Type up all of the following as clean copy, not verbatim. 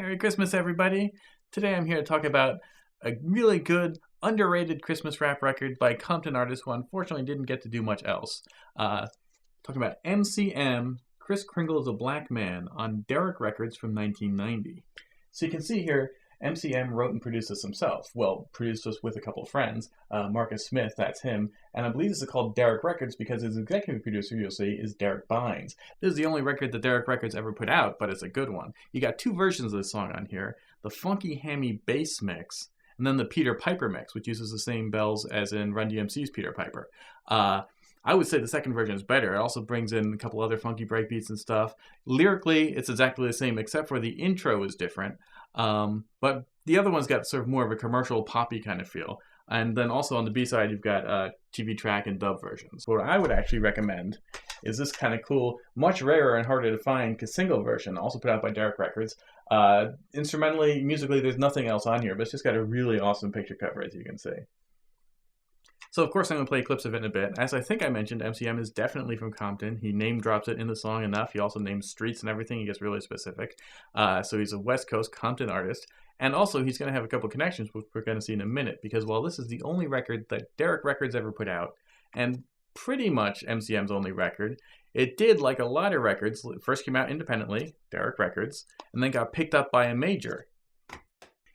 Merry Christmas, everybody! Today I'm here to talk about a really good, underrated Christmas rap record by Compton artist who unfortunately didn't get to do much else. Talking about MCM, Kris Kringle is a Black Man, on Derek Records from 1990. So you can see here, MCM wrote and produced this himself. Well, produced this with a couple of friends. Marcus Smith, that's him. And I believe this is called Derek Records because his executive producer, you'll see, is Derek Bynes. This is the only record that Derek Records ever put out, but it's a good one. You got two versions of this song on here. The funky hammy bass mix, and then the Peter Piper mix, which uses the same bells as in Run DMC's Peter Piper. I would say the second version is better. It also brings in a couple other funky breakbeats and stuff. Lyrically, it's exactly the same, except for the intro is different. But the other one's got sort of more of a commercial poppy kind of feel. And then also on the B-side, you've got TV track and dub versions. What I would actually recommend is this kind of cool, much rarer and harder to find single version, also put out by Derek Records. Instrumentally, musically, there's nothing else on here, but it's just got a really awesome picture cover, as you can see. So, of course, I'm going to play clips of it in a bit. As I think I mentioned, MCM is definitely from Compton. He name drops it in the song enough. He also names streets and everything. He gets really specific. So he's a West Coast Compton artist. And also, he's going to have a couple connections, which we're going to see in a minute. Because while this is the only record that Derek Records ever put out, and pretty much MCM's only record, it did, like a lot of records, first came out independently, Derek Records, and then got picked up by a major.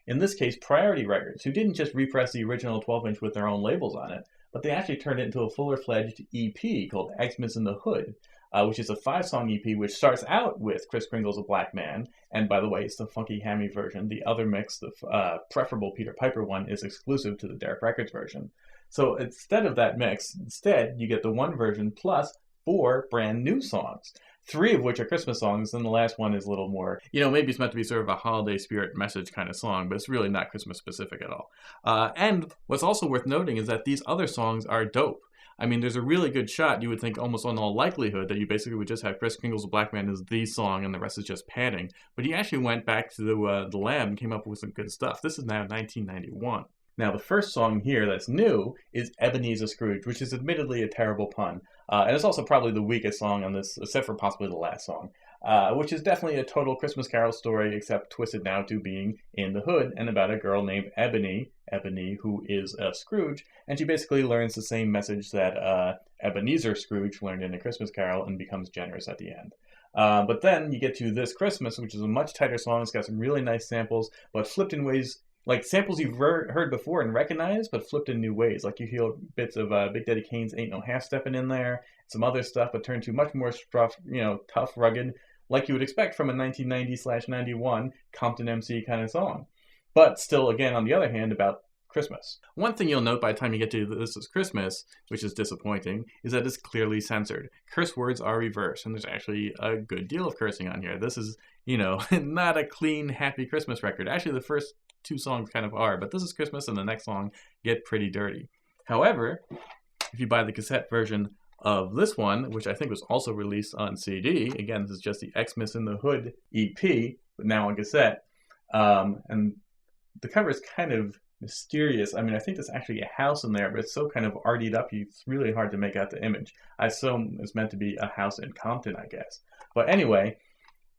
In this case, Priority Records, who didn't just repress the original 12-inch with their own labels on it, but they actually turned it into a fuller-fledged EP called Xmas in the Hood, which is a 5-song EP which starts out with Kris Kringle's A Black Man, and by the way, it's the funky hammy version. The other mix, the preferable Peter Piper one, is exclusive to the Derek Records version. So instead of that mix, you get the one version plus 4 brand new songs. 3 of which are Christmas songs, and the last one is a little more, maybe it's meant to be sort of a holiday spirit message kind of song, but it's really not Christmas specific at all. And what's also worth noting is that these other songs are dope. I mean, there's a really good shot, you would think almost on all likelihood, that you basically would just have Kris Kringle's Black Man as the song and the rest is just padding. But he actually went back to the lab and came up with some good stuff. This is now 1991. Now, the first song here that's new is Ebenezer Scrooge, which is admittedly a terrible pun. And it's also probably the weakest song on this, except for possibly the last song, which is definitely a total Christmas Carol story, except twisted now to being in the hood and about a girl named Ebony, who is a Scrooge, and she basically learns the same message that Ebenezer Scrooge learned in A Christmas Carol and becomes generous at the end. But then you get to This Christmas, which is a much tighter song. It's got some really nice samples, but flipped in ways like samples you've heard before and recognized, but flipped in new ways. Like you hear bits of Big Daddy Kane's Ain't No Half Steppin' in there, some other stuff, but turned to much more tough, rugged, like you would expect from a 1990/91 Compton MC kind of song. But still, again, on the other hand, about Christmas. One thing you'll note by the time you get to This Is Christmas, which is disappointing, is that it's clearly censored. Curse words are reversed, and there's actually a good deal of cursing on here. This is, not a clean, happy Christmas record. Actually, the first 2 songs kind of are, but This Is Christmas and the next song get pretty dirty. However, if you buy the cassette version of this one, which I think was also released on CD, again, this is just the Xmas in the Hood EP, but now on cassette, and the cover is kind of mysterious. I mean, I think there's actually a house in there, but it's so kind of artied up, it's really hard to make out the image. I assume it's meant to be a house in Compton, I guess. But anyway,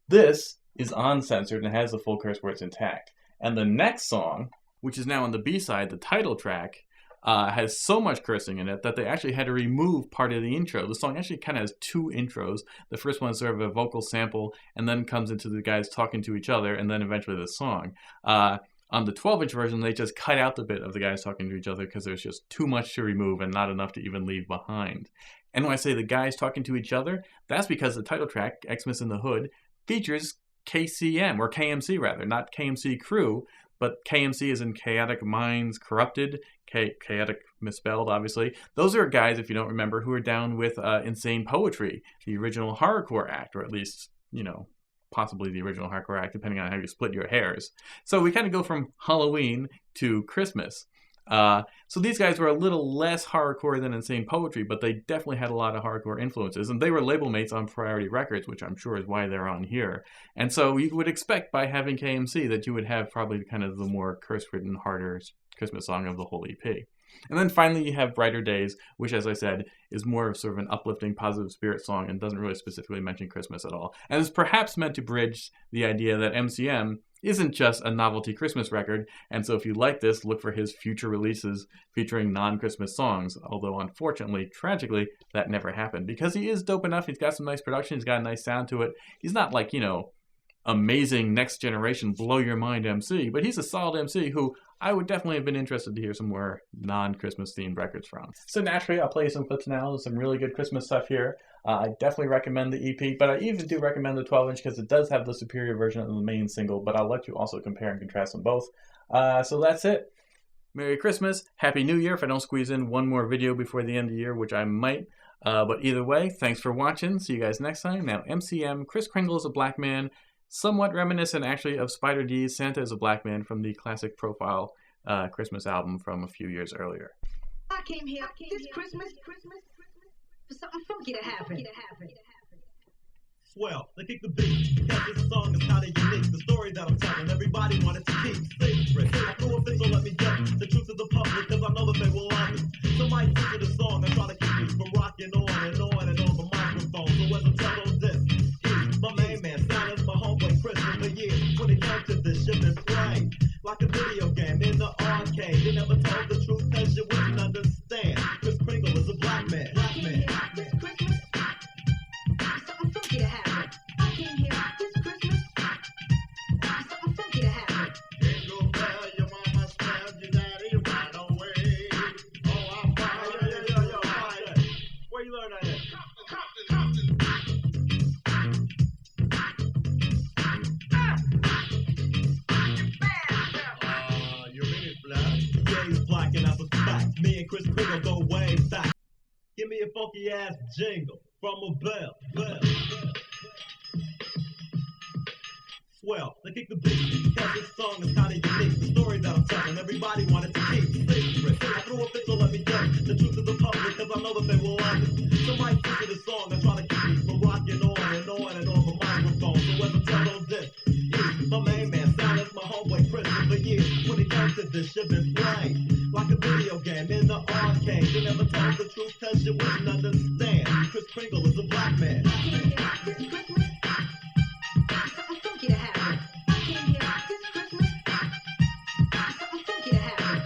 this is uncensored and has the full curse words intact. And the next song, which is now on the B-side, the title track, has so much cursing in it that they actually had to remove part of the intro. The song actually kind of has 2 intros. The first one is sort of a vocal sample, and then comes into the guys talking to each other, and then eventually the song. On the 12-inch version, they just cut out the bit of the guys talking to each other because there's just too much to remove and not enough to even leave behind. And when I say the guys talking to each other, that's because the title track, Xmas in the Hood, features KCM, or KMC rather, not KMC Crew, but KMC is in Chaotic Minds Corrupted, chaotic misspelled, obviously. Those are guys, if you don't remember, who are down with Insane Poetry, the original horrorcore act, or at least, possibly the original hardcore act, depending on how you split your hairs. So we kind of go from Halloween to Christmas. So these guys were a little less hardcore than Insane Poetry, but they definitely had a lot of hardcore influences, and they were label mates on Priority Records, which I'm sure is why they're on here. And so you would expect by having KMC that you would have probably kind of the more curse-ridden, harder Christmas song of the whole EP. And then finally you have Brighter Days, which, as I said, is more of sort of an uplifting, positive spirit song and doesn't really specifically mention Christmas at all. And is perhaps meant to bridge the idea that MCM isn't just a novelty Christmas record, and so if you like this, look for his future releases featuring non-Christmas songs, although unfortunately, tragically, that never happened. Because he is dope enough, he's got some nice production, he's got a nice sound to it. He's not like, amazing next generation blow your mind MC, but he's a solid MC who I would definitely have been interested to hear some more non-Christmas themed records from. So naturally I'll play some clips now, some really good Christmas stuff here. I definitely recommend the EP, but I even do recommend the 12-inch because it does have the superior version of the main single, but I'll let you also compare and contrast them both. So that's it. Merry Christmas, Happy New Year if I don't squeeze in one more video before the end of the year, which I might. But either way, thanks for watching. See you guys next time. Now MCM, Kris Kringle is a black man, somewhat reminiscent actually of Spider D's Santa is a Black Man from the classic Profile Christmas album from a few years earlier. I came here this Christmas for something funky to happen. Swell, they kick the beat, because this song is kinda unique. The story that I'm telling, everybody wanted to keep secret. I threw a fit, so let me get the truth to the public, because I know that they will love it. Somebody listen to the song and try to keep me from rocking on and on and on the microphone. So as I tell on this, he's my main man, Santa's my homeboy, Christmas for years. When it comes to this shit, it's playing like a video game in the arcade. They never told the truth, cause you wouldn't understand. Kris Kringle is a black man. This Christmas for something funky to happen. I came here this Christmas for something funky to happen. Jingle bell, your mama spell, your daddy right away. Oh, I'm fire, yo, fire. Where you learn that at? Compton. You mean it's black? Yeah, he's black and that's a fact. Me and Kris Kringle go way back. Give me a funky ass jingle from a bell. Swell, they kick the beat, because this song is kinda unique. The story that I'm telling, everybody wanted to keep secret. I threw a fit, so let me get the truth to the public, because I know that they will love it. Somebody listen to the song and try to keep me from rocking on and on and on the microphone. So as I tell on this, he's my main man, Santa's my homeboy, Christmas for years. When it comes to this shit, been playing like a video game in the arcade. They never told the truth, cause you wouldn't understand. Kris Kringle is a black man. I came here this Christmas for something funky to happen. I came here this Christmas for something funky to happen.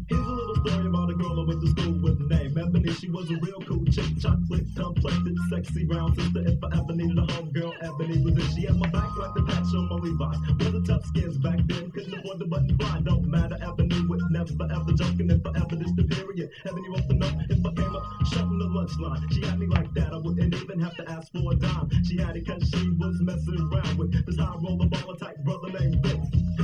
Here's a little story about a girl I went to school with the name Ebony. She was a real cool chick, chocolate complected, sexy round sister. If I ever needed a homegirl, Ebony was it. She had my back like the patch on my Levi's. Was a tough skins back then, couldn't afford the button fly. Don't matter, Ebony would never ever joking. If I ever did the period, Ebony wants to know if I came up shutting the lunch line. She had me like that, I wouldn't even have to ask for a dime. She had it cause she was messing around with this high roller baller type brother named Vic.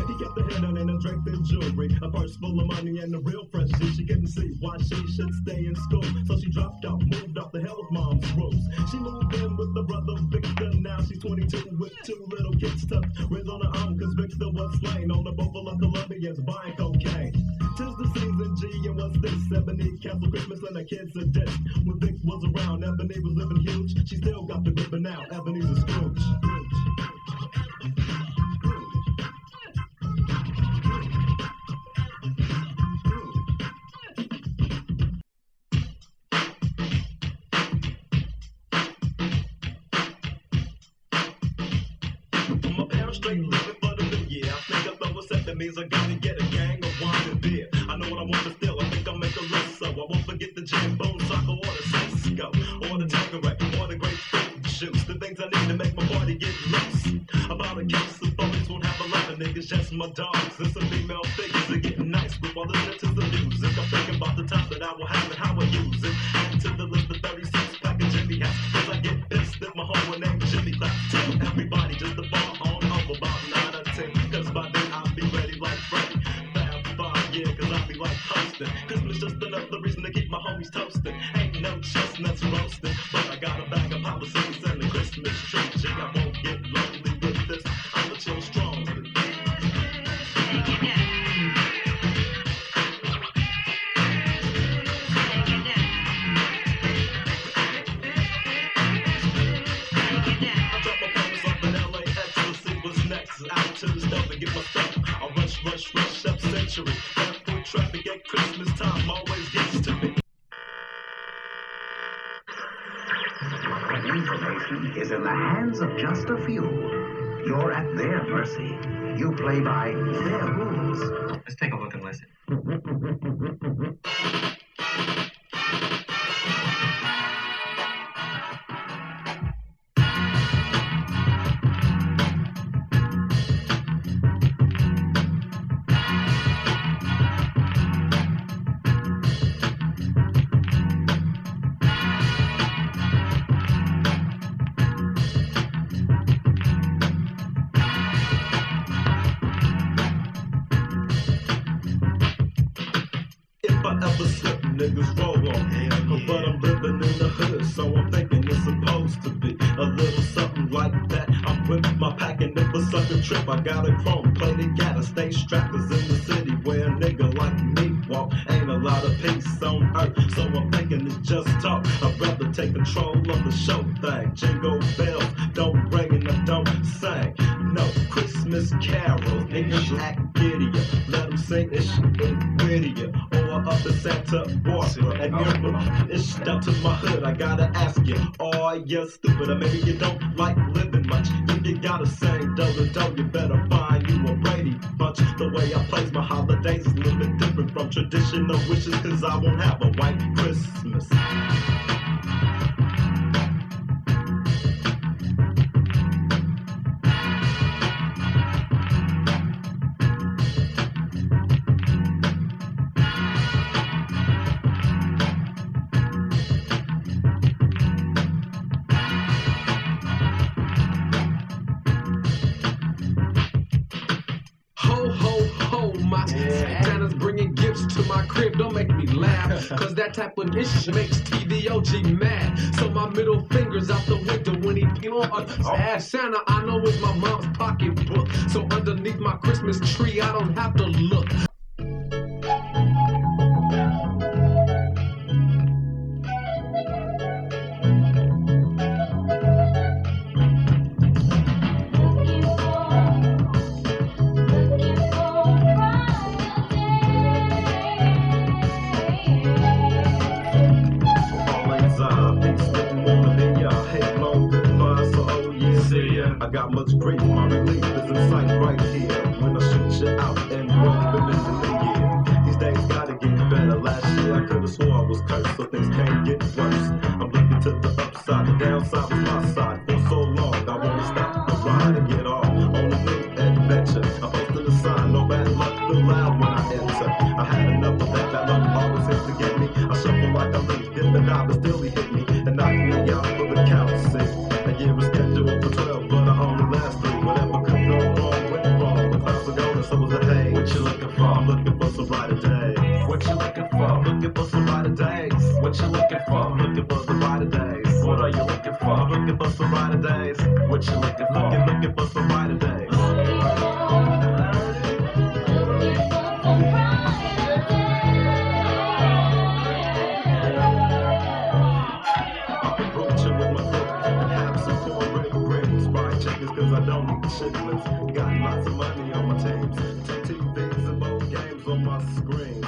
He kept her head on and draped in jewelry, a purse full of money and a real fresh shit. She couldn't see why she should stay in school, so she dropped out, moved off the hell of mom's rules. She moved in with the brother Victor, now she's 22 with two little kids tucked, raised on her own, cause Victor was slain on the boat full of Colombians buying cocaine. Tis the season, G, and what's this? Ebony canceled Christmas and her kids are dead. When Vic was around, Ebony was living huge. She still got the grip, but now Ebony's a Scrooge. My parents straight living for the new year. I think I'm over set, that means I gotta get a gang of wine and beer. I know what I want to steal, I think I'll make a list, so I won't forget the jam, bone, soccer, or the Cisco, or the Tanqueray, or the grapefruit juice. The things I need to make my party get loose. About a case of boys won't have a lot of niggas, just my dogs and some female figures are getting nice with all the to the music. I'm thinking about the time that I will have and how I use it. Add to the list of 36 pack of Jimmy hats, cause I get pissed if my homeboy named Jimmy clap. Tell everybody just to fall on over about 9 or 10, cause by then I'll be ready like Freddy. Fab 5, yeah, cause I'll be like hosting. Christmas just another reason to keep my homies toasting. Ain't no chestnuts roasting, but I got a bag of policies and a Christmas tree. Gee, I won't get lonely with this, I'm a chill strong. boxes out to the stove to get my stuff. I rush up century. Airport traffic at Christmas time always gets to me. When information is in the hands of just a few, you're at their mercy. You play by their rules. Let's take a look and listen. If I ever slip, niggas roll on me. But I'm living in the hood, so I'm thinking it's supposed to be a little something like that. I'm with my pack, and if a sucker trip, I got a chrome plated, gotta stay strapped. 'Cause in the city where a nigga like me walk, ain't a lot of peace on earth. So I'm thinking it's just talk. I'd rather take control of the show thing. Jingle bells, don't ring and I don't sing. No Christmas carols, niggas act giddier. Let them sing this shit in Whittier. Or up in Santa Barbara. And it's down to my hood, I gotta ask you, are you stupid? Or maybe you don't like living much. If you gotta sing do-do-do, you better find you a Brady bunch. The way I place my holidays is a little bit different from traditional wishes, 'cause I won't have a white Christmas. Ho, ho, ho, my Santa's bringing gifts to my crib. Don't make me laugh, 'cause that type of ish makes TDOG mad. So my middle finger's out the window when he pee on us. Ask Santa, I know it's my mom's pocketbook. So underneath my Christmas tree, I don't have to look. I got much grief, my relief is in sight right here. When I shoot you out and welcome into the year. These days gotta get better. Last year I could've swore I was cursed, so things can't get worse. I'm looking to the upside, the downside was my side. For so long, I wanna stop the ride and get off on a new adventure. I posted a sign, no bad luck, feel loud when I enter. I had enough of that, bad luck always seems to get me. I shuffle like a leaf, dip and dive, but still he hit me and knocked me out for the count. See, a year was scheduled for 12, but I only last 3. Whatever could go wrong went wrong. The clouds are golden, so was the hay. What you looking for? I'm looking for some brighter days. What you looking for? I'm looking for some brighter days. What you looking for? I'm looking for some brighter days. What are you looking for? I'm looking for some brighter days. What you looking for? Looking for some brighter days. Cause I don't need the shipments. Got lots of money on my teams. Two TVs and both games on my screen.